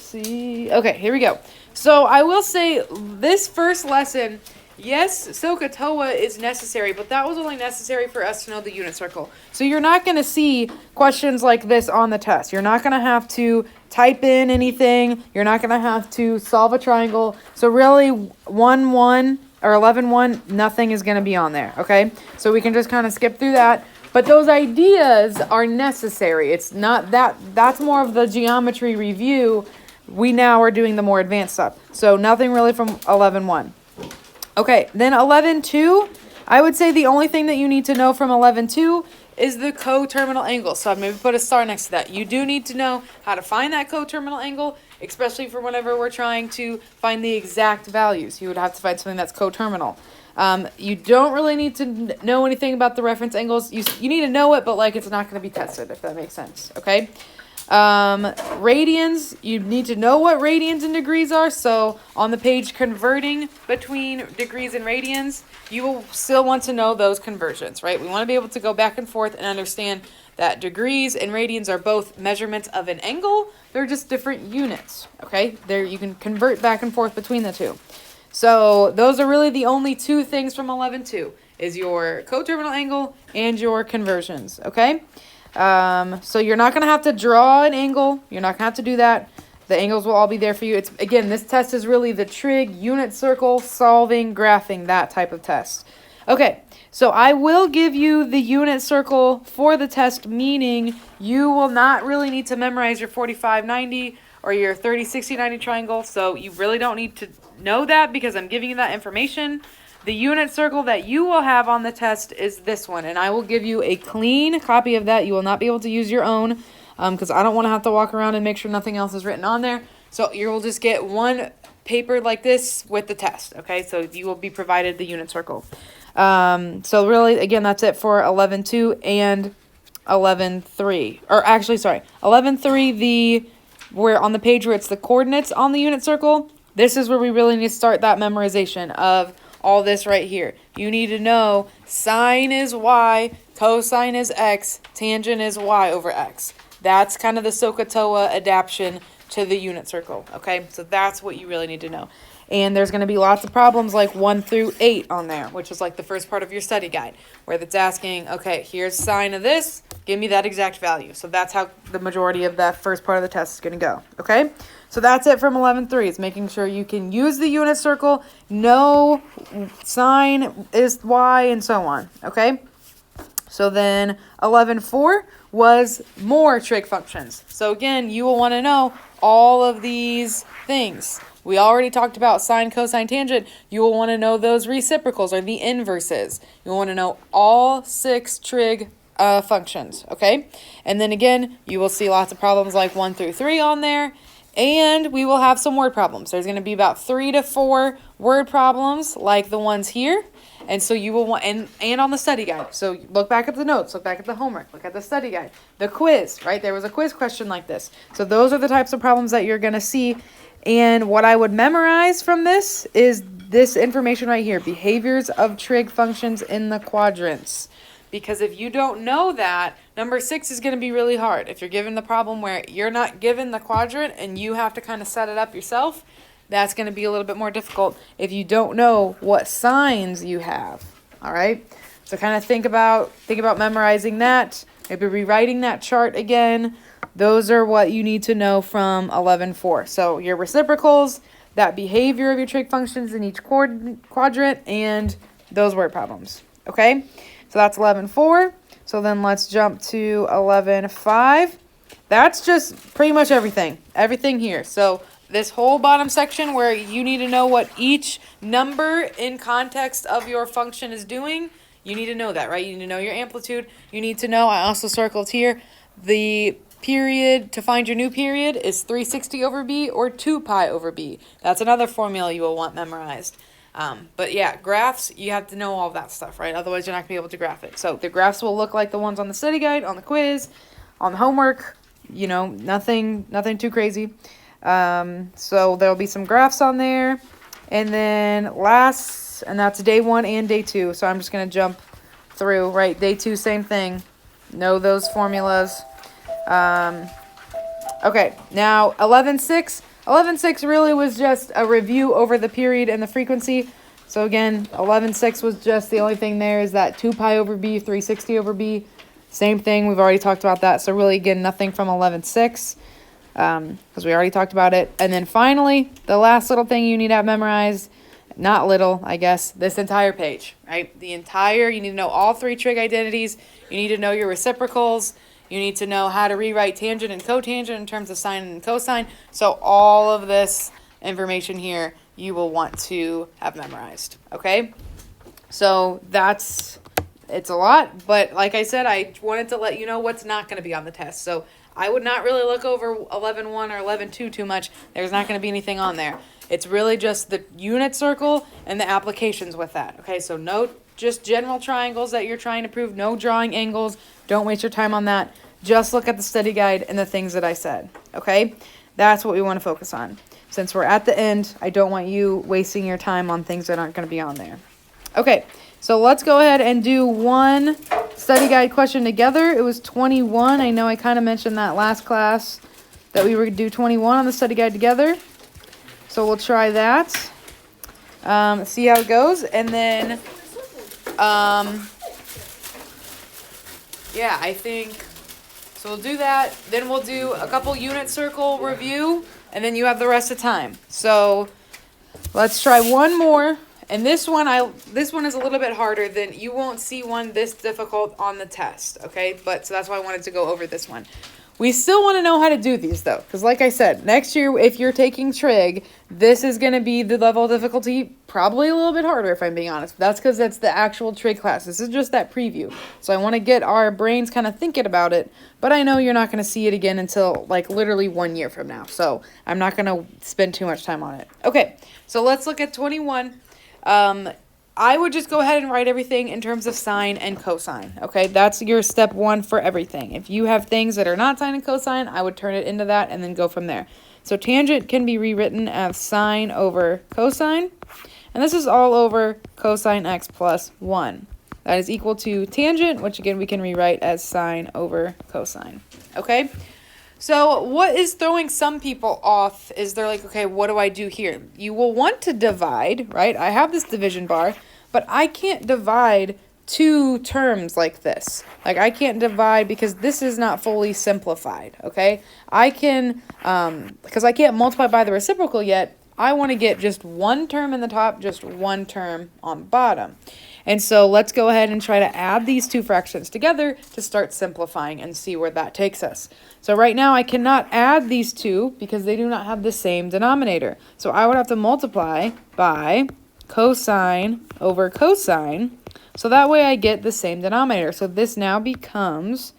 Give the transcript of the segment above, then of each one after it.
see. Okay, here we go. So I will say this first lesson, yes, SOHCAHTOA is necessary, but that was only necessary for us to know the unit circle. So you're not going to see questions like this on the test. You're not going to have to type in anything. You're not going to have to solve a triangle. So really 1-1 or 11-1, nothing is going to be on there, okay? So we can just kind of skip through that. But those ideas are necessary. It's not that's more of the geometry review. We now are doing the more advanced stuff. So nothing really from 11-1. Okay, then 11-2, I would say the only thing that you need to know from 11-2 is the coterminal angle. So I'd maybe put a star next to that. You do need to know how to find that coterminal angle, especially for whenever we're trying to find the exact values. You would have to find something that's coterminal. You don't really need to know anything about the reference angles. You need to know it, but like it's not going to be tested, if that makes sense, okay? Radians, you need to know what radians and degrees are. So on the page converting between degrees and radians, you will still want to know those conversions, right? We want to be able to go back and forth and understand that degrees and radians are both measurements of an angle. They're just different units, okay? You can convert back and forth between the two. So those are really the only two things from 11-2 is your coterminal angle and your conversions, okay? So you're not going to have to draw an angle. You're not going to have to do that. The angles will all be there for you. It's again, this test is really the trig, unit circle, solving, graphing, that type of test. Okay, so I will give you the unit circle for the test, meaning you will not really need to memorize your 45-90 or your 30-60-90 triangle. So you really don't need to know that because I'm giving you that information. The unit circle that you will have on the test is this one, and I will give you a clean copy of that. You will not be able to use your own because I don't want to have to walk around and make sure nothing else is written on there. So you will just get one paper like this with the test, okay? So you will be provided the unit circle. So really, again, that's it for 11-2 and 11-3. Or actually, sorry, 11-3, where on the page where it's the coordinates on the unit circle, this is where we really need to start that memorization of all this right here. You need to know sine is y, cosine is x, tangent is y over x. That's kind of the SOHCAHTOA adaptation to the unit circle, okay? So that's what you really need to know. And there's going to be lots of problems like 1-8 on there, which is like the first part of your study guide, where it's asking, okay, here's sine of this, give me that exact value. So that's how the majority of that first part of the test is going to go, okay? So that's it from 11-3. It's making sure you can use the unit circle, know sine is y, and so on, okay? So then 11-4 was more trig functions. So again, you will want to know all of these things. We already talked about sine, cosine, tangent. You will want to know those reciprocals or the inverses. You'll want to know all 6 trig functions, okay? And then again, you will see lots of problems like 1-3 on there. And we will have some word problems. There's going to be about 3 to 4 word problems like the ones here. And so you will want, and on the study guide. So look back at the notes, look back at the homework, look at the study guide. The quiz, right? There was a quiz question like this. So those are the types of problems that you're going to see. And what I would memorize from this is this information right here. Behaviors of trig functions in the quadrants. Because if you don't know that, number 6 is going to be really hard. If you're given the problem where you're not given the quadrant and you have to kind of set it up yourself, that's going to be a little bit more difficult if you don't know what signs you have. All right? So kind of think about memorizing that, maybe rewriting that chart again. Those are what you need to know from 11-4. So your reciprocals, that behavior of your trig functions in each quadrant, and those word problems. Okay? So that's 11-4. So then let's jump to 11-5. That's just pretty much everything. Everything here. So this whole bottom section where you need to know what each number in context of your function is doing, you need to know that, right? You need to know your amplitude. You need to know, I also circled here, the period, to find your new period, is 360 over b or 2 pi over b. That's another formula you will want memorized. But yeah, graphs, you have to know all of that stuff, right? Otherwise, you're not going to be able to graph it. So the graphs will look like the ones on the study guide, on the quiz, on the homework, you know, nothing too crazy. So there'll be some graphs on there. And then last, and that's day 1 and day 2. So I'm just going to jump through, right? Day 2, same thing. Know those formulas. Okay, now 11-6. 11.6 really was just a review over the period and the frequency. So again, 11.6 was just the only thing there is that 2 pi over b, 360 over b. Same thing, we've already talked about that. So really, again, nothing from 11.6 because we already talked about it. And then finally, the last little thing you need to have memorized, not little, I guess, this entire page, right? You need to know all 3 trig identities. You need to know your reciprocals. You need to know how to rewrite tangent and cotangent in terms of sine and cosine. So all of this information here you will want to have memorized, okay? So it's a lot, but like I said, I wanted to let you know what's not going to be on the test. So I would not really look over 11.1 or 11.2 too much. There's not going to be anything on there. It's really just the unit circle and the applications with that, okay? So no just general triangles that you're trying to prove, no drawing angles. Don't waste your time on that. Just look at the study guide and the things that I said, okay? That's what we want to focus on. Since we're at the end, I don't want you wasting your time on things that aren't going to be on there. Okay, so let's go ahead and do one study guide question together. It was 21. I know I kind of mentioned that last class that we were going to do 21 on the study guide together. So we'll try that. See how it goes. And then, yeah, I think, so we'll do that. Then we'll do a couple unit circle review. And then you have the rest of time. So let's try one more. And this one is a little bit harder than, you won't see one this difficult on the test, okay? But so that's why I wanted to go over this one. We still want to know how to do these though, because like I said, next year if you're taking trig, this is going to be the level of difficulty, probably a little bit harder if I'm being honest. That's because that's the actual trig class. This is just that preview. So I want to get our brains kind of thinking about it, but I know you're not going to see it again until like literally 1 year from now. So I'm not going to spend too much time on it. Okay, so let's look at 21. I would just go ahead and write everything in terms of sine and cosine, okay? That's your step 1 for everything. If you have things that are not sine and cosine, I would turn it into that and then go from there. So tangent can be rewritten as sine over cosine, and this is all over cosine x plus 1. That is equal to tangent, which again we can rewrite as sine over cosine, okay? So what is throwing some people off is they're like, okay, what do I do here? You will want to divide, right? I have this division bar, but I can't divide 2 terms like this. Like I can't divide because this is not fully simplified, okay? I can, because I can't multiply by the reciprocal yet, I want to get just 1 term in the top, just 1 term on the bottom. And so let's go ahead and try to add these 2 fractions together to start simplifying and see where that takes us. So right now I cannot add these 2 because they do not have the same denominator. So I would have to multiply by cosine over cosine. So that way I get the same denominator. So this now becomes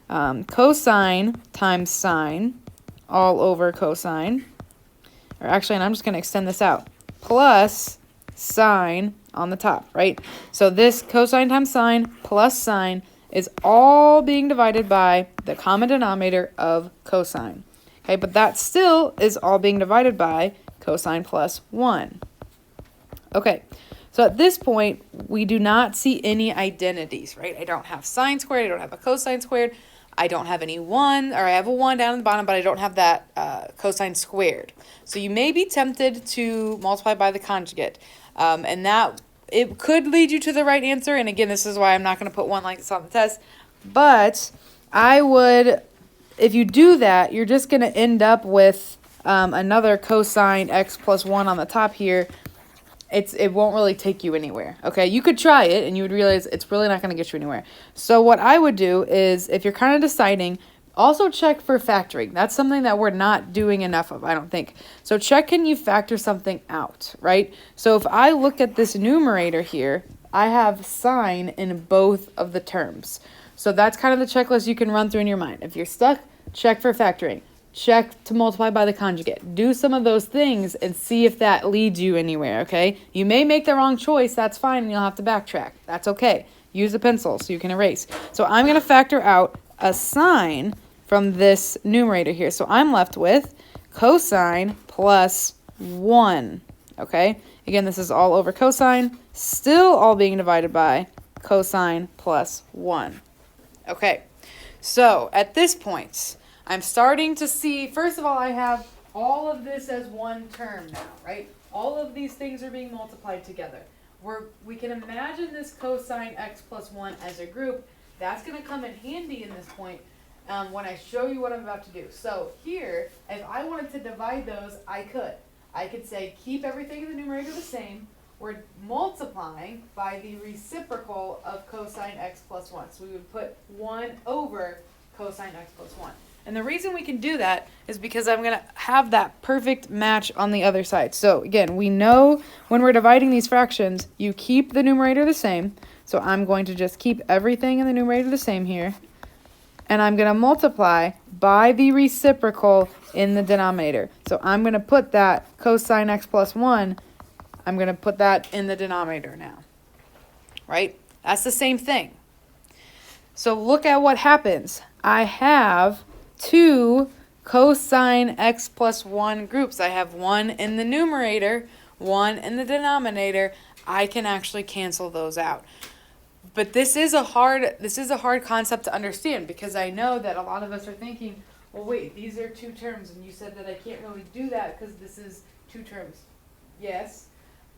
cosine times sine all over cosine. Or actually, and I'm just going to extend this out. Plus sine on the top, right? So this cosine times sine plus sine is all being divided by the common denominator of cosine. Okay, but that still is all being divided by cosine plus 1. Okay, so at this point, we do not see any identities, right? I don't have sine squared, I don't have a cosine squared, I don't have any 1, or I have a 1 down at the bottom, but I don't have that cosine squared. So you may be tempted to multiply by the conjugate, and that it could lead you to the right answer. And again, this is why I'm not going to put one like this on the test. But I would, if you do that, you're just going to end up with another cosine x plus 1 on the top here. It won't really take you anywhere, okay? You could try it, and you would realize it's really not going to get you anywhere. So what I would do is, if you're kind of deciding, also check for factoring. That's something that we're not doing enough of, I don't think. So check, can you factor something out, right? So if I look at this numerator here, I have sine in both of the terms. So that's kind of the checklist you can run through in your mind. If you're stuck, check for factoring. Check to multiply by the conjugate. Do some of those things and see if that leads you anywhere, okay? You may make the wrong choice, that's fine, and you'll have to backtrack. That's okay. Use a pencil so you can erase. So I'm going to factor out a sine from this numerator here. So I'm left with cosine plus 1, okay? Again, this is all over cosine, still all being divided by cosine plus 1. Okay, so at this point, I'm starting to see, first of all, I have all of this as one term now, right? All of these things are being multiplied together. We can imagine this cosine x plus 1 as a group. That's going to come in handy in this point when I show you what I'm about to do. So here, if I wanted to divide those, I could. I could say keep everything in the numerator the same. We're multiplying by the reciprocal of cosine x plus 1. So we would put 1 over cosine x plus 1. And the reason we can do that is because I'm going to have that perfect match on the other side. So again, we know when we're dividing these fractions, you keep the numerator the same. So I'm going to just keep everything in the numerator the same here. And I'm going to multiply by the reciprocal in the denominator. So I'm going to put that cosine x plus 1, I'm going to put that in the denominator now. Right? That's the same thing. So look at what happens. I have 2 cosine x plus 1 groups. I have 1 in the numerator, 1 in the denominator. I can actually cancel those out. But this is a hard concept to understand, because I know that a lot of us are thinking, well, wait, these are 2 terms, and you said that I can't really do that because this is 2 terms. Yes,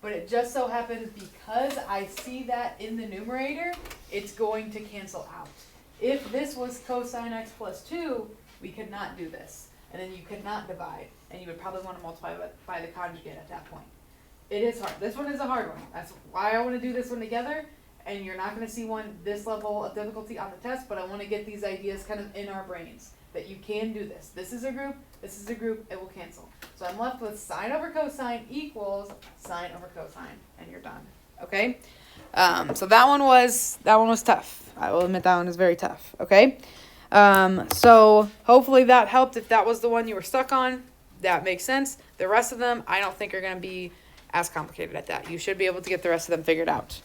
but it just so happens because I see that in the numerator, it's going to cancel out. If this was cosine x plus 2, we could not do this. And then you could not divide. And you would probably want to multiply by the conjugate at that point. It is hard. This one is a hard one. That's why I want to do this one together. And you're not going to see this level of difficulty on the test, but I want to get these ideas kind of in our brains, that you can do this. This is a group, it will cancel. So I'm left with sine over cosine equals sine over cosine, and you're done. Okay? So that one was tough. I will admit that one is very tough. Okay? So hopefully that helped. If that was the one you were stuck on, that makes sense. The rest of them, I don't think are going to be as complicated at that. You should be able to get the rest of them figured out.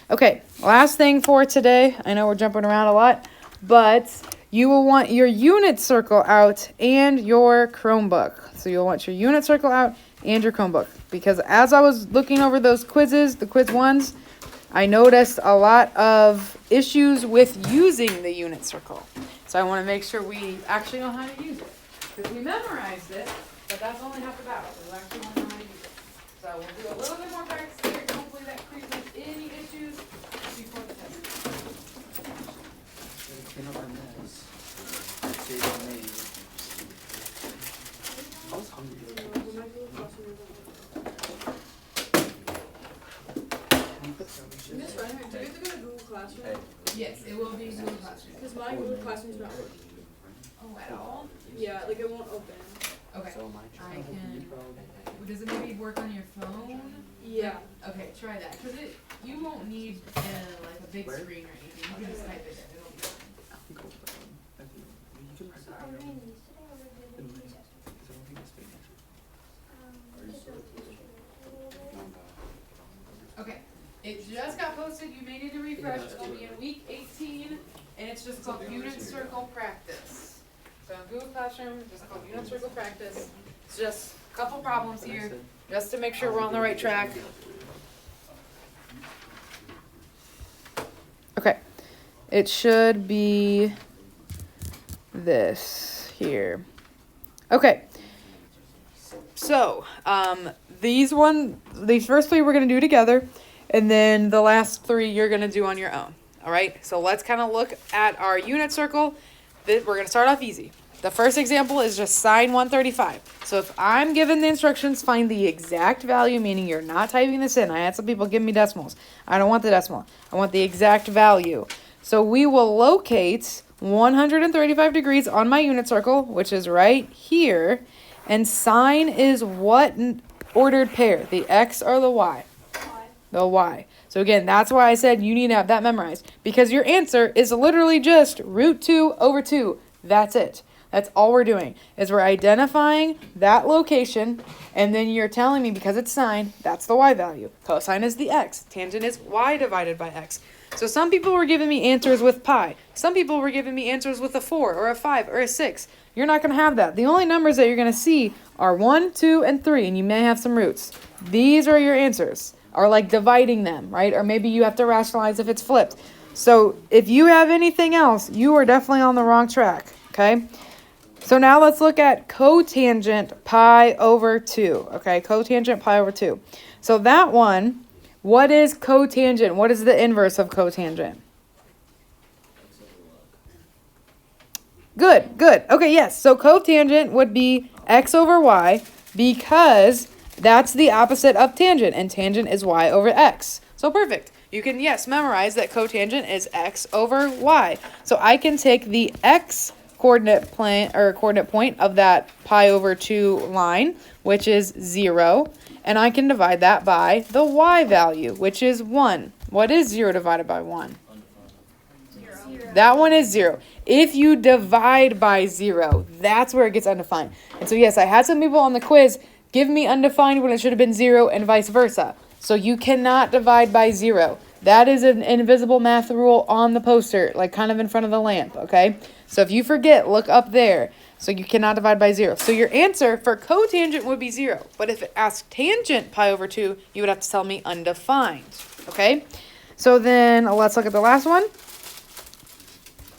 Okay, last thing for today. I know we're jumping around a lot, but you will want your unit circle out and your Chromebook. So you'll want your unit circle out and your Chromebook, because as I was looking over those quizzes, the quiz ones, I noticed a lot of issues with using the unit circle. So I want to make sure we actually know how to use it, because we memorized it, but that's only half the battle. We actually want to know how to use it. So we'll do a little bit more practice here. Hopefully that clears up any issues before the test. Clean up our mess. Save on me. I was hungry. Miss Reinhardt, do we have to go to Google Classroom? Yes, it will be Google Classroom. Because my Google Classroom's not working. Oh, at all? Yeah, like it won't open. Okay. So am I. I can. Does it maybe work on your phone? Yeah. Okay, try that. Because you won't need like a big screen or anything. You can just type it in. It'll be fine. Okay. It just got posted. You may need to refresh. It'll be in week 18, and it's just called Unit Circle Practice. So in Google Classroom, just called Unit Circle Practice. It's just a couple problems here, just to make sure we're on the right track. Okay. It should be this here. Okay. So, these first 3 we're going to do together, and then the last 3 you're going to do on your own. All right? So let's kind of look at our unit circle. We're going to start off easy. The first example is just sine 135. So if I'm given the instructions, find the exact value, meaning you're not typing this in. I had some people give me decimals. I don't want the decimal. I want the exact value. So we will locate 135 degrees on my unit circle, which is right here. And sine is what ordered pair? The x or the y? The y. So again, that's why I said you need to have that memorized, because your answer is literally just root 2 over 2. That's it. That's all we're doing, is we're identifying that location, and then you're telling me, because it's sine, that's the y value. Cosine is the x. Tangent is y divided by x. So some people were giving me answers with pi. Some people were giving me answers with a 4 or a 5 or a 6. You're not going to have that. The only numbers that you're going to see are 1, 2, and 3, and you may have some roots. These are your answers, or like dividing them, right? Or maybe you have to rationalize if it's flipped. So if you have anything else, you are definitely on the wrong track, okay? So now let's look at cotangent pi over 2. Okay, cotangent pi over 2. So that one, what is cotangent? What is the inverse of cotangent? Good, good. Okay, yes. So cotangent would be x over y because that's the opposite of tangent, and tangent is y over x. So perfect. You can, yes, memorize that cotangent is x over y. So I can take the x coordinate plane or coordinate point of that pi over 2 line, which is 0, and I can divide that by the y value, which is 1. What is 0 divided by 1? That one is 0. If you divide by 0, that's where it gets undefined. And so yes, I had some people on the quiz give me undefined when it should have been 0 and vice versa. So you cannot divide by 0. That is an invisible math rule on the poster, like kind of in front of the lamp, okay? So if you forget, look up there. So you cannot divide by 0. So your answer for cotangent would be 0. But if it asked tangent pi over 2, you would have to tell me undefined, okay? So then let's look at the last one.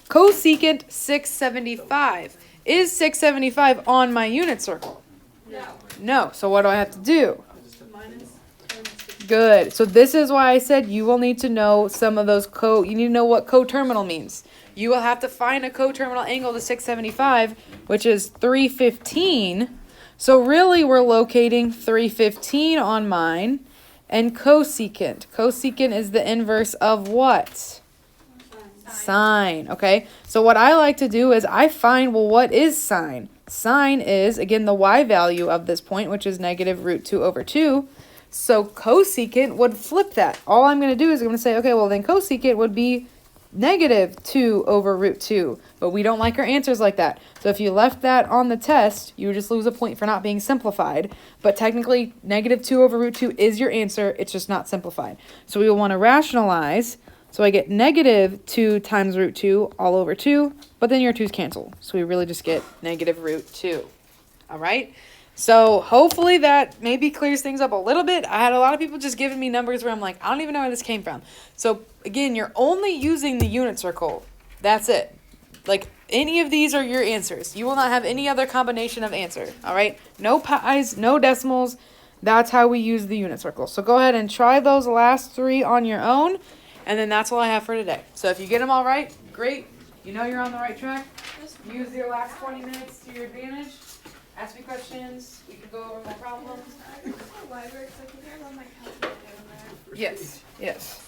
Cosecant 675. Is 675 on my unit circle? No. No. So what do I have to do? Minus. Good. So this is why I said you will need to know some of those you need to know what coterminal means. You will have to find a coterminal angle to 675, which is 315. So really we're locating 315 on mine. And cosecant. Cosecant is the inverse of what? Sine. Okay. So what I like to do is I find, well, what is sine? Sine is, again, the y value of this point, which is negative root 2 over 2. So cosecant would flip that. All I'm going to do is I'm going to say, okay, well, then cosecant would be negative 2 over root 2. But we don't like our answers like that. So if you left that on the test, you would just lose a point for not being simplified. But technically, negative 2 over root 2 is your answer. It's just not simplified. So we will want to rationalize. So I get negative 2 times root 2 all over 2. But then your 2's cancel. So we really just get negative root 2. All right? So hopefully that maybe clears things up a little bit. I had a lot of people just giving me numbers where I'm like, I don't even know where this came from. So again, you're only using the unit circle. That's it. Like any of these are your answers. You will not have any other combination of answer. All right? No pi's, no decimals. That's how we use the unit circle. So go ahead and try those last 3 on your own. And then that's all I have for today. So if you get them all right, great. You know you're on the right track. Use your last 20 minutes to your advantage. Ask me questions. We can go over my problems. Library, so I can hear on my calculator. Yes, yes.